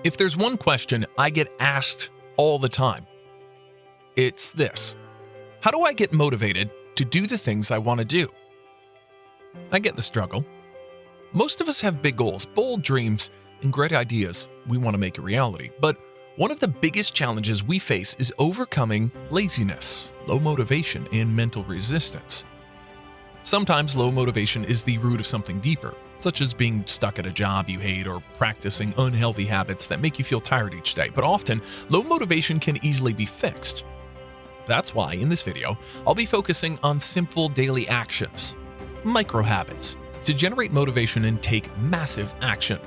If there's one question I get asked all the time, it's this: how do I get motivated to do the things I want to do? I get the struggle. Most of us have big goals, bold dreams, and great ideas we want to make a reality. But one of the biggest challenges we face is overcoming laziness, low motivation, and mental resistance. Sometimes low motivation is the root of something deeper, such as being stuck at a job you hate or practicing unhealthy habits that make you feel tired each day. But often, low motivation can easily be fixed. That's why in this video, I'll be focusing on simple daily actions, micro habits, to generate motivation and take massive action.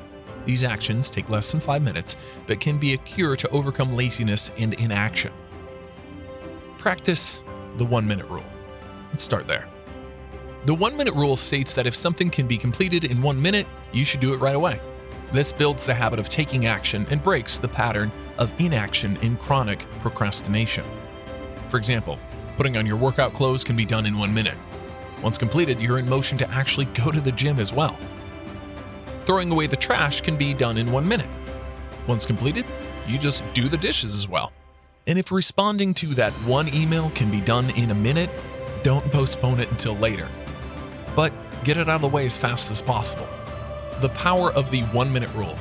These actions take less than 5 minutes, but can be a cure to overcome laziness and inaction. Practice the 1-minute rule. Let's start there. The 1-minute rule states that if something can be completed in 1 minute, you should do it right away. This builds the habit of taking action and breaks the pattern of inaction and chronic procrastination. For example, putting on your workout clothes can be done in 1 minute. Once completed, you're in motion to actually go to the gym as well. Throwing away the trash can be done in 1 minute. Once completed, you just do the dishes as well. And if responding to that one email can be done in a minute, don't postpone it until later. But get it out of the way as fast as possible. The power of the 1-minute rule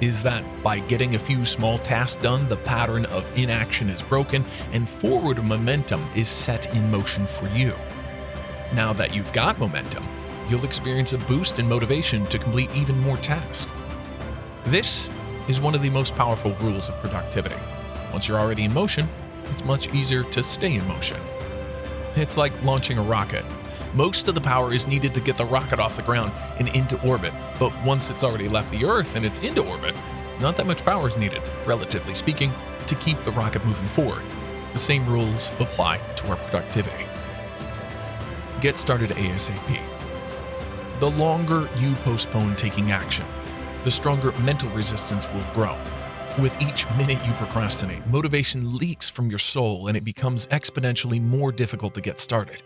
is that by getting a few small tasks done, the pattern of inaction is broken and forward momentum is set in motion for you. Now that you've got momentum, you'll experience a boost in motivation to complete even more tasks. This is one of the most powerful rules of productivity. Once you're already in motion, it's much easier to stay in motion. It's like launching a rocket. Most of the power is needed to get the rocket off the ground and into orbit, but once it's already left the Earth and it's into orbit, not that much power is needed, relatively speaking, to keep the rocket moving forward. The same rules apply to our productivity. Get started ASAP. The longer you postpone taking action, the stronger mental resistance will grow. With each minute you procrastinate, motivation leaks from your soul and it becomes exponentially more difficult to get started.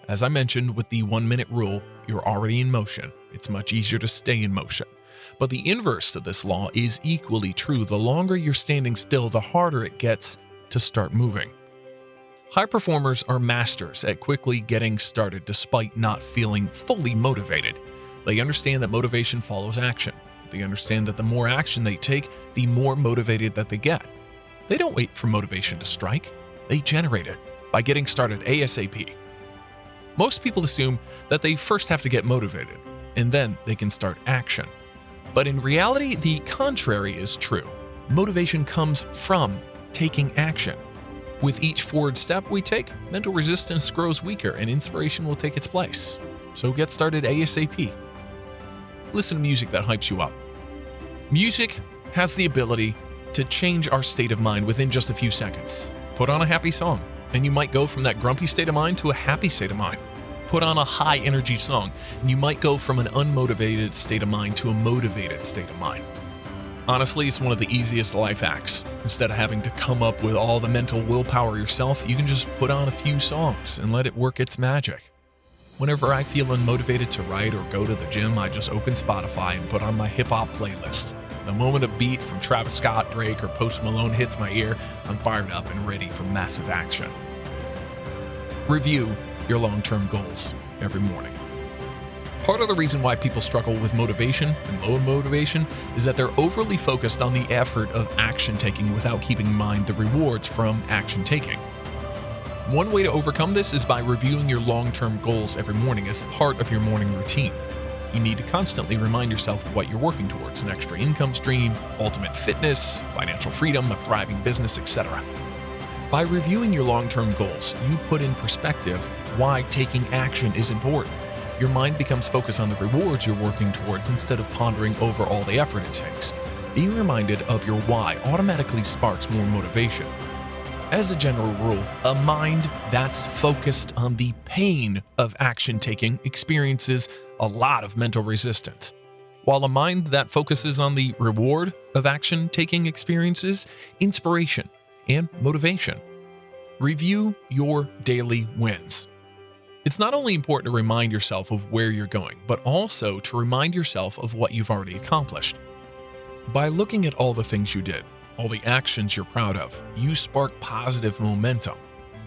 As I mentioned with the 1-minute rule, you're already in motion. It's much easier to stay in motion. But the inverse of this law is equally true. The longer you're standing still, the harder it gets to start moving. High performers are masters at quickly getting started despite not feeling fully motivated. They understand that motivation follows action. They understand that the more action they take, the more motivated that they get. They don't wait for motivation to strike. They generate it by getting started ASAP. Most people assume that they first have to get motivated, and then they can start action. But in reality, the contrary is true. Motivation comes from taking action. With each forward step we take, mental resistance grows weaker and inspiration will take its place. So get started ASAP. Listen to music that hypes you up. Music has the ability to change our state of mind within just a few seconds. Put on a happy song, and you might go from that grumpy state of mind to a happy state of mind. Put on a high energy song, and you might go from an unmotivated state of mind to a motivated state of mind. Honestly, it's one of the easiest life hacks. Instead of having to come up with all the mental willpower yourself, you can just put on a few songs and let it work its magic. Whenever I feel unmotivated to write or go to the gym, I just open Spotify and put on my hip-hop playlist. The moment a beat from Travis Scott, Drake, or Post Malone hits my ear, I'm fired up and ready for massive action. Review your long-term goals every morning. Part of the reason why people struggle with motivation and low motivation is that they're overly focused on the effort of action taking without keeping in mind the rewards from action taking. One way to overcome this is by reviewing your long-term goals every morning as part of your morning routine. You need to constantly remind yourself of what you're working towards: an extra income stream, ultimate fitness, financial freedom, a thriving business, etc. By reviewing your long-term goals, you put in perspective why taking action is important. Your mind becomes focused on the rewards you're working towards instead of pondering over all the effort it takes. Being reminded of your why automatically sparks more motivation. As a general rule, a mind that's focused on the pain of action taking experiences a lot of mental resistance, while a mind that focuses on the reward of action taking experiences inspiration and motivation. Review your daily wins. It's not only important to remind yourself of where you're going, but also to remind yourself of what you've already accomplished. By looking at all the things you did, all the actions you're proud of, you spark positive momentum.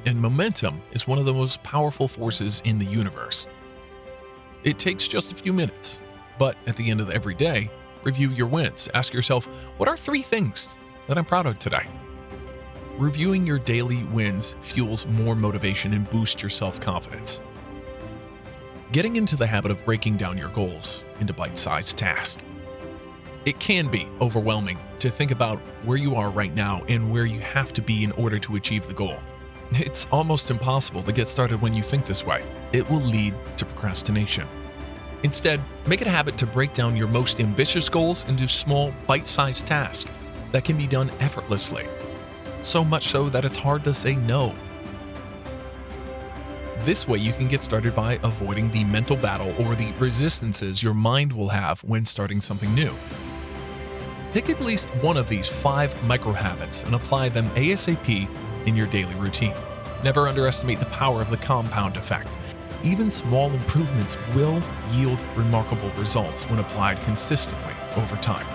And momentum is one of the most powerful forces in the universe. It takes just a few minutes, but at the end of every day, review your wins. Ask yourself, what are 3 things that I'm proud of today? Reviewing your daily wins fuels more motivation and boosts your self-confidence. Getting into the habit of breaking down your goals into bite-sized tasks. It can be overwhelming to think about where you are right now and where you have to be in order to achieve the goal. It's almost impossible to get started when you think this way. It will lead to procrastination. Instead, make it a habit to break down your most ambitious goals into small, bite-sized tasks that can be done effortlessly. So much so that it's hard to say no. This way, you can get started by avoiding the mental battle or the resistances your mind will have when starting something new. Pick at least one of these 5 micro habits and apply them ASAP in your daily routine. Never underestimate the power of the compound effect. Even small improvements will yield remarkable results when applied consistently over time.